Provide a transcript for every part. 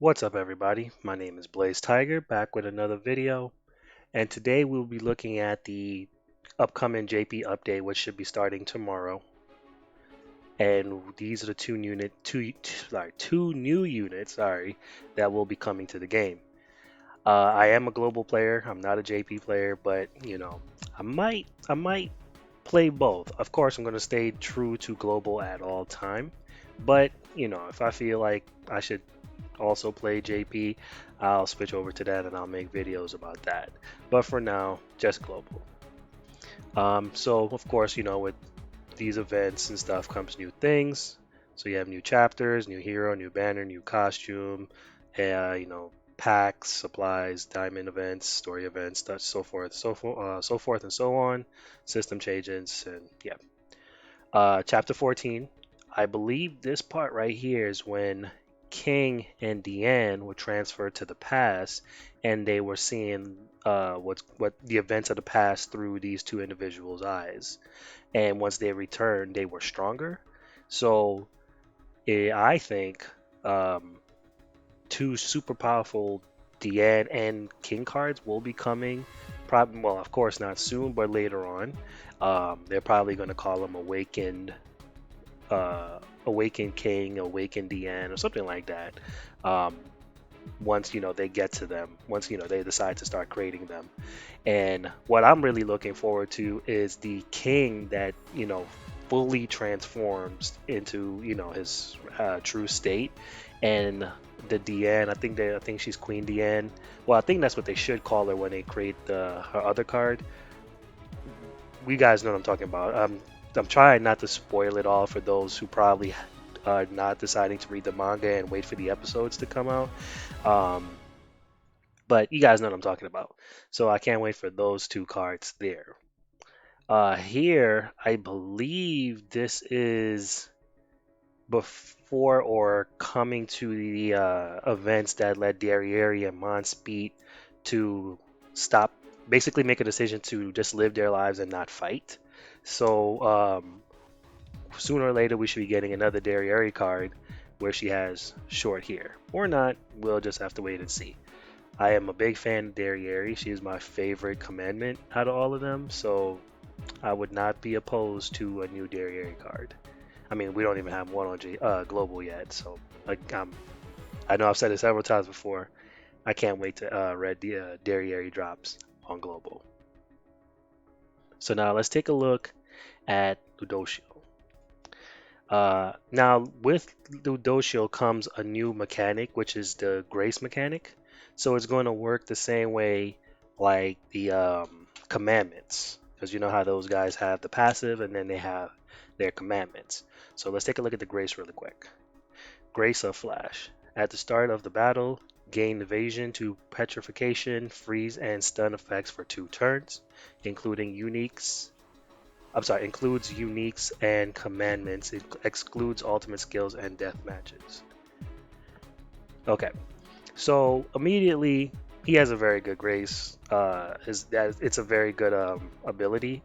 What's up, everybody? My name is Blaze Tiger, back with another video, and today we'll be looking at the upcoming JP update, which should be starting tomorrow. And these are the two new units, that will be coming to the game. I am a global player. I'm not a JP player, but I might play both. Of course, I'm going to stay true to global at all time, but if I feel like I should also play JP, I'll switch over to that and I'll make videos about that. But for now, just global. So of course, with these events and stuff comes new things. So you have new chapters, new hero, new banner, new costume, packs, supplies, diamond events, story events, so forth, so forth and so on. System changes and yeah. Chapter 14. I believe this part right here is when King and Deanne were transferred to the past, and they were seeing what the events of the past through these two individuals' eyes. And once they returned, they were stronger. So I think um, two super powerful Deanne and King cards will be coming. Probably, well, of course, not soon, but later on. They're probably going to call them Awakened King, Awakened Deanne, or something like that. Um, once they get to them, once they decide to start creating them. And what I'm really looking forward to is the King that fully transforms into his true state, and the Deanne. I think she's Queen Deanne. Well, I think that's what they should call her when they create her other card. We guys know what I'm talking about. I'm trying not to spoil it all for those who probably are not deciding to read the manga and wait for the episodes to come out. Um, but you guys know what I'm talking about. So I can't wait for those two cards there. Here, I believe this is before or coming to the events that led Derriere and Monspeed to stop, basically make a decision to just live their lives and not fight. So sooner or later, we should be getting another Derriere card where she has short hair. Or not, we'll just have to wait and see. I am a big fan of Derriere. She is my favorite commandment out of all of them, so I would not be opposed to a new Derriere card. I mean, we don't even have one on Global yet, so I know I've said it several times before. I can't wait to read the Derriere drops on Global. So now let's take a look at Ludojo. Now, with Ludojo comes a new mechanic, which is the Grace mechanic. So it's going to work the same way like the commandments, because you know how those guys have the passive and then they have their commandments. So let's take a look at the Grace really quick. Grace of Flash. At the start of the battle, gain evasion to petrification, freeze, and stun effects for 2 turns, including uniques includes uniques and commandments. It excludes ultimate skills and death matches. Okay, so immediately he has a very good grace. Is that it's a very good ability.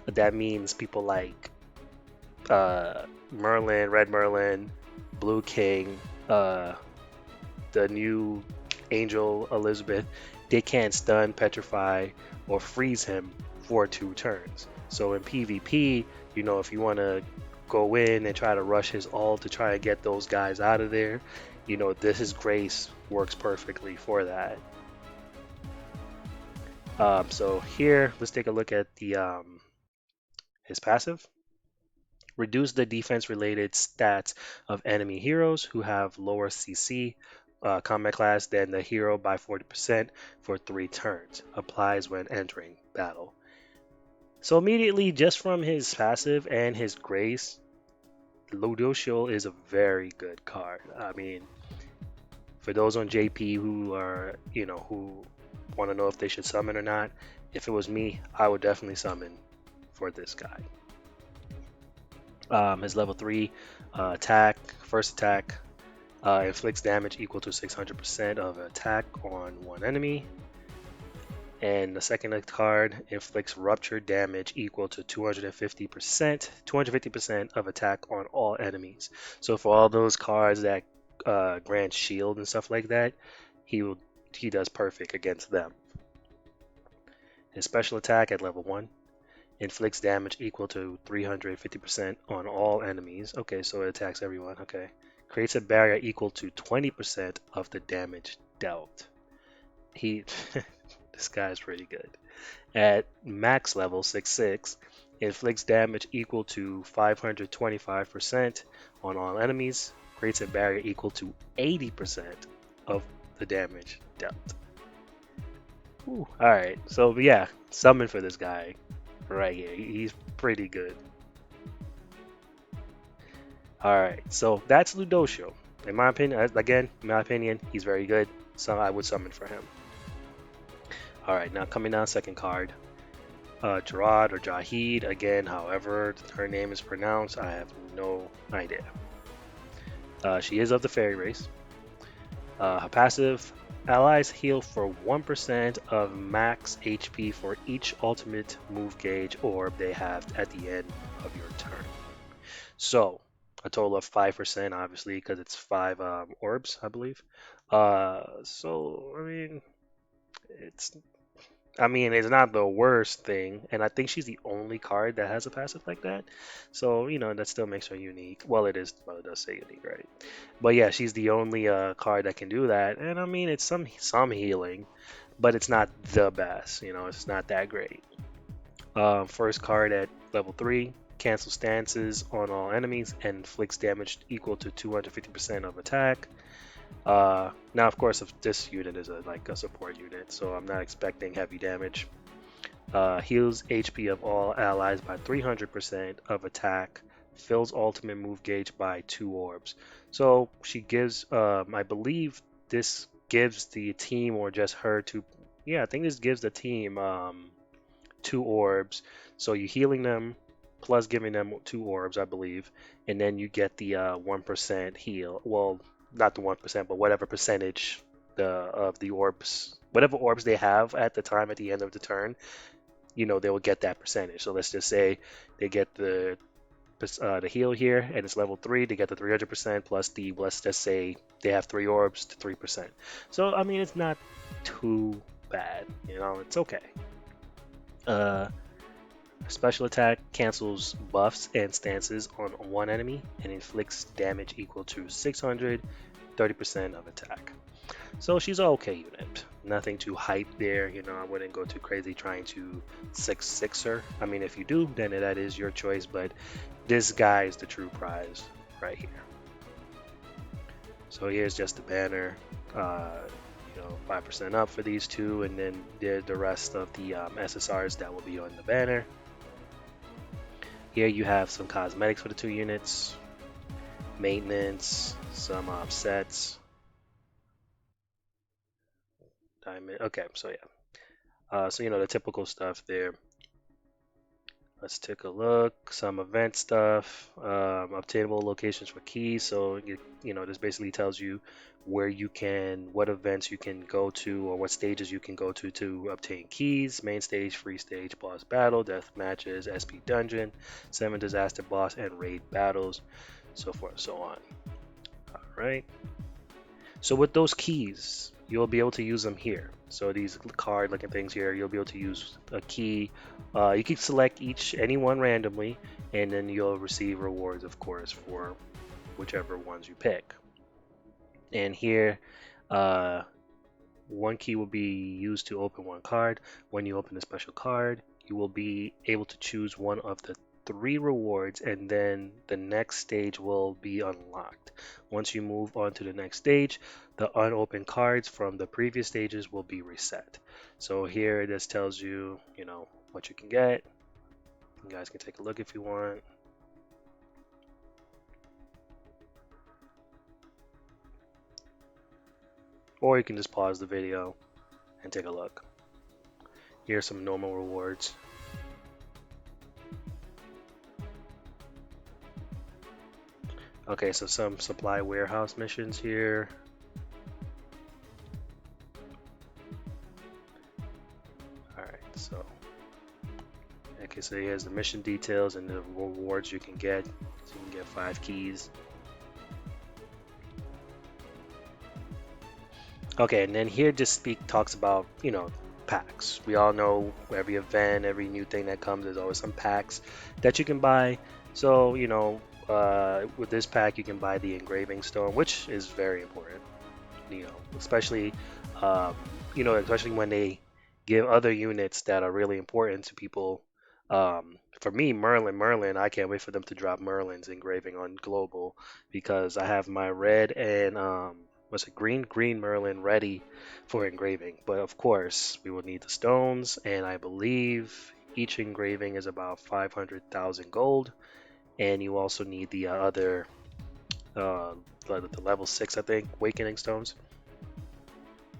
That means people like Merlin, Red Merlin, Blue King, the new Angel Elizabeth, they can't stun, petrify, or freeze him for 2 turns. So in PvP, if you want to go in and try to rush his ult to try and get those guys out of there, this is Grace works perfectly for that. So here, let's take a look at the his passive. Reduce the defense-related stats of enemy heroes who have lower CC combat class than the hero by 40% for 3 turns. Applies when entering battle. So immediately, just from his passive and his grace, Ludojo is a very good card. I mean, for those on JP who are, who want to know if they should summon or not, if it was me, I would definitely summon for this guy. His level 3 first attack, inflicts damage equal to 600% of attack on one enemy. And the second card inflicts rupture damage equal to 250% of attack on all enemies. So for all those cards that grant shield and stuff like that, he does perfect against them. His special attack at level 1 inflicts damage equal to 350% on all enemies. Okay, so it attacks everyone. Okay. Creates a barrier equal to 20% of the damage dealt. He this guy's pretty good. At max level 6/6, inflicts damage equal to 525% on all enemies. Creates a barrier equal to 80% of the damage dealt. Alright, so yeah, summon for this guy right here. He's pretty good. Alright, so that's Ludojo. In my opinion, again, in my opinion, he's very good. So I would summon for him. Alright, now coming down second card. Jarad or Jahid, again, however her name is pronounced, I have no idea. She is of the fairy race. Her passive, allies heal for 1% of max HP for each ultimate move gauge orb they have at the end of your turn. So, a total of 5%, obviously, because it's 5 orbs, I believe. So, it's it's not the worst thing, and I think she's the only card that has a passive like that. So, that still makes her unique. Well, it is. Well, it does say unique, right? But yeah, she's the only card that can do that, and it's some healing, but it's not the best. It's not that great. First card at level 3, cancel stances on all enemies and inflicts damage equal to 250% of attack. Now, of course, if this unit is like a support unit, so I'm not expecting heavy damage. Heals HP of all allies by 300% of attack. Fills ultimate move gauge by 2 orbs. So she gives, I believe this gives the team or just her to, yeah, I think this gives the team 2 orbs. So you're healing them plus giving them 2 orbs, I believe, and then you get the 1% heal. Well, not the 1%, but whatever percentage of the orbs, whatever orbs they have at the time at the end of the turn, they will get that percentage. So let's just say they get the heal here, and it's level 3. They get the 300% plus the, let's just say they have 3 orbs to 3%. So it's not too bad. It's okay. Special attack cancels buffs and stances on one enemy and inflicts damage equal to 630% of attack. So she's an okay unit. Nothing too hype there. I wouldn't go too crazy trying to 6/6 her. If you do, then that is your choice, but this guy is the true prize right here. So here's just the banner. 5% up for these two, and then the rest of the SSRs that will be on the banner. Here you have some cosmetics for the 2 units, maintenance, some sets, diamond. Okay, so yeah, so the typical stuff there. Let's take a look. Some event stuff, obtainable locations for keys. So this basically tells you what events you can go to, or what stages you can go to obtain keys. Main stage, free stage, boss battle, death matches, SP dungeon, 7 disaster boss, and raid battles, so forth and so on. All right. So with those keys, you'll be able to use them here. So these card looking things here, you'll be able to use a key. You can select any one randomly, and then you'll receive rewards, of course, for whichever ones you pick. And here, one key will be used to open one card. When you open a special card, you will be able to choose one of the 3 rewards, and then the next stage will be unlocked. Once you move on to the next stage, the unopened cards from the previous stages will be reset. So here this tells you, what you can get. You guys can take a look if you want. Or you can just pause the video and take a look. Here's some normal rewards. Okay, so some supply warehouse missions here. Alright, so okay, so here's the mission details and the rewards you can get. So you can get 5 keys. Okay, and then here just talks about, packs. We all know every event, every new thing that comes, there's always some packs that you can buy. So, with this pack, you can buy the engraving stone, which is very important, especially, um, especially when they give other units that are really important to people. For me, Merlin, I can't wait for them to drop Merlin's engraving on global because I have my red and what's it, green Merlin ready for engraving. But of course, we will need the stones, and I believe each engraving is about 500,000 gold, and you also need the other uh, the level 6, I think, awakening stones.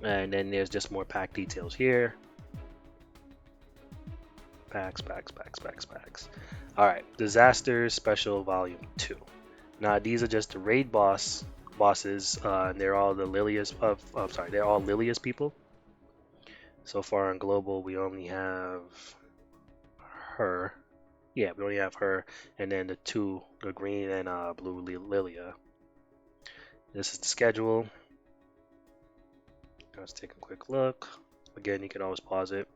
And then there's just more pack details here. Packs. All right, Disasters Special Volume 2. Now these are just the raid bosses, and they're all the Lilias of. I'm sorry, they're all Lilias people. So far on global, we only have her. Yeah, we only have her, and then the two, the green and blue Lilia. This is the schedule. Let's take a quick look. Again, you can always pause it.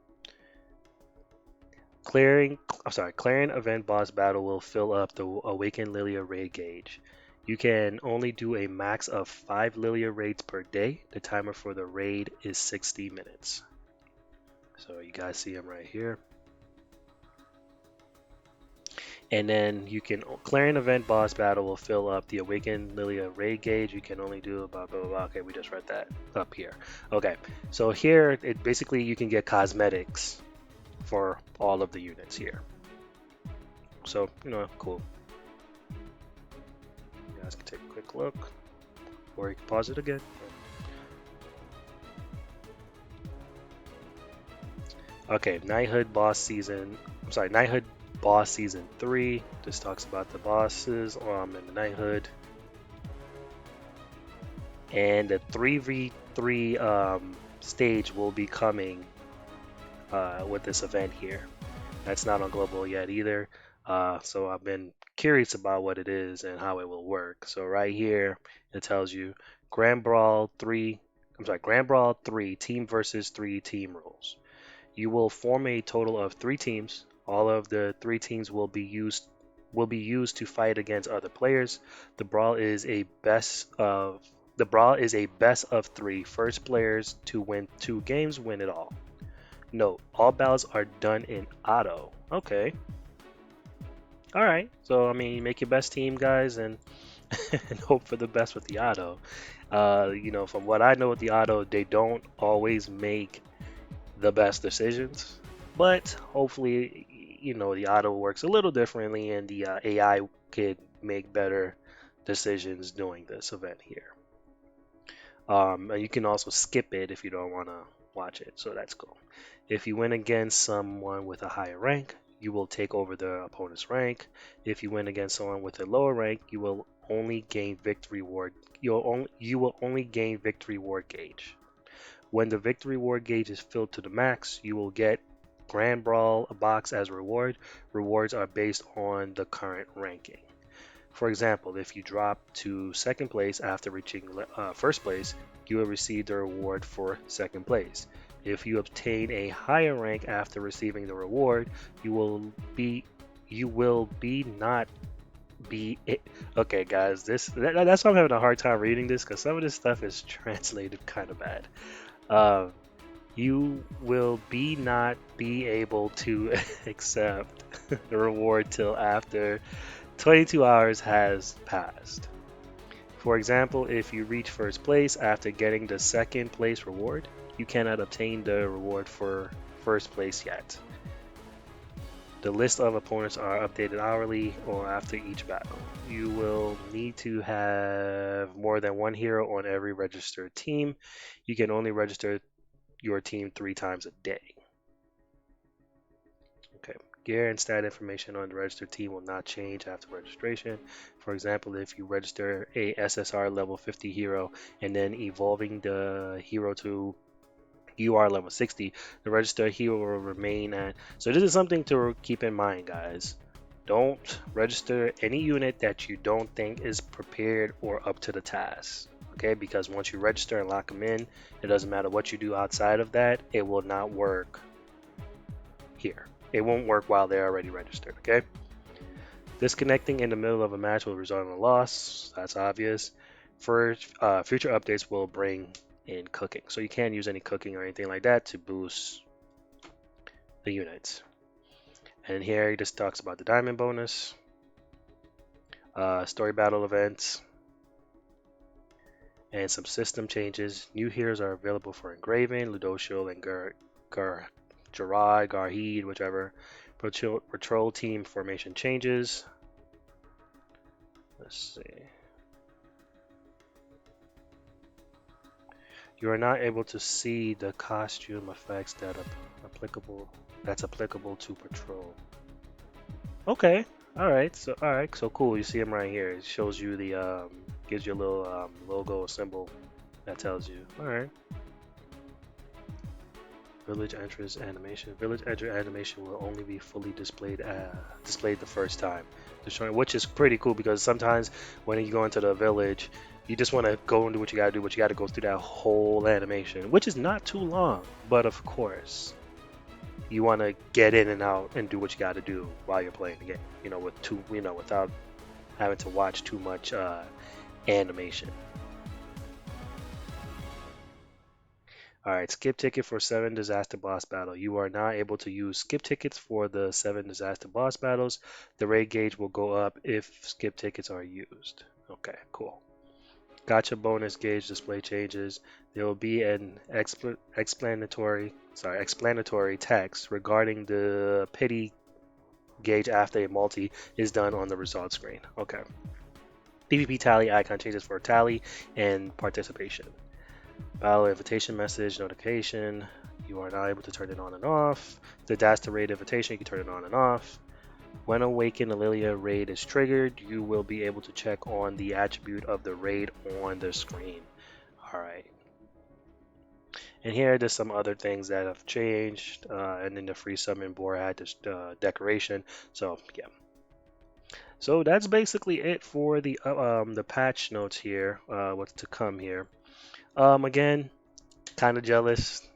Clearing event boss battle will fill up the Awakened Lilia raid gauge. You can only do a max of 5 Lilia raids per day. The timer for the raid is 60 minutes. So you guys see them right here. And then you can clearing event boss battle will fill up the Awakened Lilia raid gauge. You can only do about blah, blah, blah. Okay, we just read that up here. Okay, so here it basically you can get cosmetics for all of the units here. So cool. You guys can take a quick look, or you can pause it again. Okay, Knighthood Boss Season. I'm sorry, Knighthood Boss Season 3. This talks about the bosses and the Knighthood. And the 3v3 stage will be coming with this event here. That's not on global yet either. So I've been curious about what it is and how it will work. So right here, it tells you Grand Brawl 3. I'm sorry, Grand Brawl 3 team versus 3 team rules. You will form a total of 3 teams. All of the 3 teams will be used to fight against other players. The brawl is a best of 3. First players to win 2 games win it all. Note, all battles are done in auto. Okay. All right. So I mean, make your best team, guys, and and hope for the best with the auto. From what I know with the auto, they don't always make the best decisions, but hopefully, the auto works a little differently, and the AI could make better decisions doing this event here. And you can also skip it if you don't want to watch it, so that's cool. If you win against someone with a higher rank, you will take over the opponent's rank. If you win against someone with a lower rank, you will only gain victory ward. You will only gain victory ward gauge. When the victory ward gauge is filled to the max, you will get Grand Brawl box as reward. Rewards are based on the current ranking. For example, if you drop to second place after reaching first place, you will receive the reward for second place. If you obtain a higher rank after receiving the reward, you will be not be it. Okay, guys, that's why I'm having a hard time reading this because some of this stuff is translated kind of bad. Um, you will be not be able to accept the reward till after 22 hours has passed. For example, if you reach first place after getting the second place reward, you cannot obtain the reward for first place yet. The list of opponents are updated hourly or after each battle. You will need to have more than one hero on every registered team. You can only register your team 3 times a day. Okay. Gear and stat information on the registered team will not change after registration. For example, if you register a SSR level 50 hero and then evolving the hero to UR level 60, the registered hero will remain at. So this is something to keep in mind, guys. Don't register any unit that you don't think is prepared or up to the task. Okay, because once you register and lock them in, it doesn't matter what you do outside of that, it will not work here. It won't work while they're already registered. Okay. Disconnecting in the middle of a match will result in a loss. That's obvious. For future updates will bring in cooking, so you can't use any cooking or anything like that to boost the units. And here he just talks about the diamond bonus, story battle events, and some system changes. New heroes are available for engraving, Ludojo and Gerard, Garheed, whichever. Patrol team formation changes. Let's see. You are not able to see the costume effects that that's applicable to patrol. Okay. All right. So cool. You see him right here. It shows you the gives you a little logo or symbol that tells you. All right. Village entrance animation. Village entrance animation will only be fully displayed the first time. Which is pretty cool because sometimes when you go into the village, you just want to go and do what you gotta do, but you gotta go through that whole animation, which is not too long. But of course, you want to get in and out and do what you gotta do while you're playing the game. Without having to watch too much animation. All right, skip ticket for 7 disaster boss battle. You are now able to use skip tickets for the 7 disaster boss battles. The raid gauge will go up if skip tickets are used. Okay, cool. Gotcha bonus gauge display changes. There will be an explanatory text regarding the pity gauge after a multi is done on the results screen. Okay. PvP tally icon changes for tally and participation. Battle invitation message notification. You are now able to turn it on and off. The dash to raid invitation, you can turn it on and off. When Awaken Lilia raid is triggered, you will be able to check on the attribute of the raid on the screen. Alright. And here there's some other things that have changed. And then the free summon board had this decoration. So yeah. So that's basically it for the patch notes here. What's to come here. Again, kind of jealous,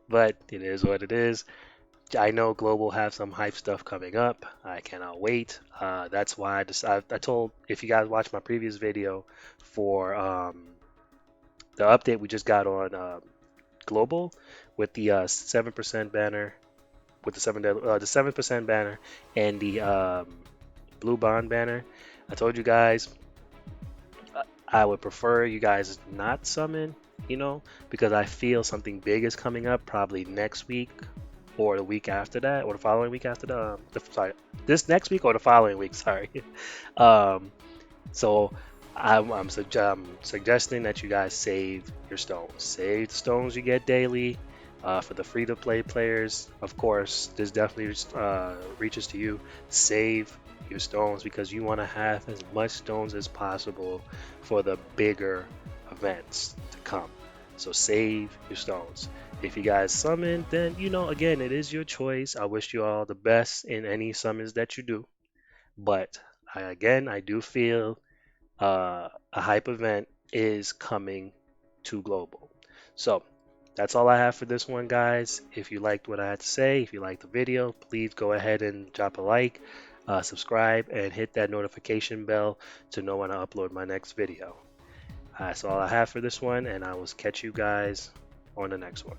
but it is what it is. I know Global have some hype stuff coming up. I cannot wait. That's why I told, if you guys watched my previous video for the update we just got on Global with the 7% banner, with the 7% banner and the blue bond banner. I told you guys I would prefer you guys not summon, because I feel something big is coming up probably next week or the week after that or the following week after sorry, this next week or the following week, sorry. So I'm suggesting that you guys save your stones. Save the stones you get daily. For the free-to-play players, of course, this definitely reaches to you. Save your stones because you want to have as much stones as possible for the bigger events to come. So save your stones. If you guys summon, then again, it is your choice. I wish you all the best in any summons that you do. But I do feel a hype event is coming to Global. So that's all I have for this one, guys. If you liked what I had to say, if you liked the video, please go ahead and drop a like, subscribe, and hit that notification bell to know when I upload my next video. That's all I have for this one, and I will catch you guys on the next one.